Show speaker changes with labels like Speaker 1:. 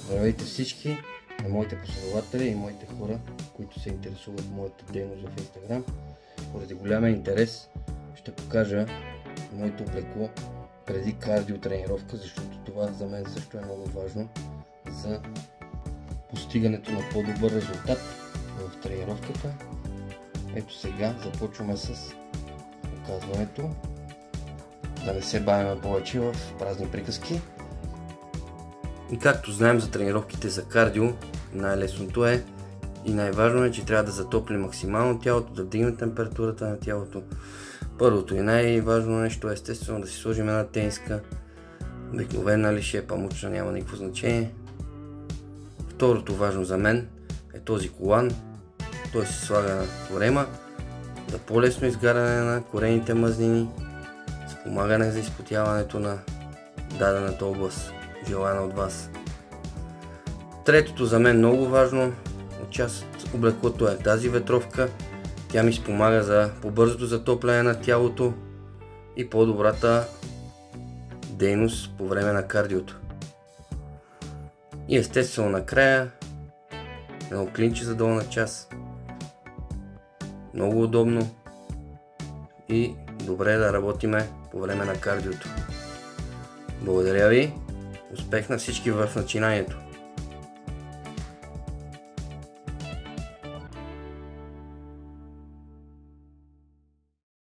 Speaker 1: Здравейте всички на моите последователи и моите хора, които се интересуват от моята дейност в Instagram. Поради голямия интерес ще покажа моето облекло преди кардио тренировка, защото това за мен също е много важно за постигането на по-добър резултат в тренировката. Ето сега започваме с показването. Да не се бавим повече в празни приказки. И както знаем за тренировките за кардио, най-лесното е и най-важно е, че трябва да затоплим максимално тялото, да вдигнем температурата на тялото. Първото и най-важно нещо е естествено да си сложим една тениска, обикновена ли ще е, памучна, няма никакво значение. Второто важно за мен е този колан. Той се слага на корема за по-лесно изгаряне на корените мазнини, спомагане за изпотяването на дадената област, желана от вас. Третото за мен много важно част от облеклото е тази ветровка. Тя ми спомага за по-бързото затопляне на тялото и по-добрата дейност по време на кардиото. И естествено накрая едно клинче за долна част. Много удобно и добре да работиме по време на кардиото. Благодаря ви, успех на всички в начинанието!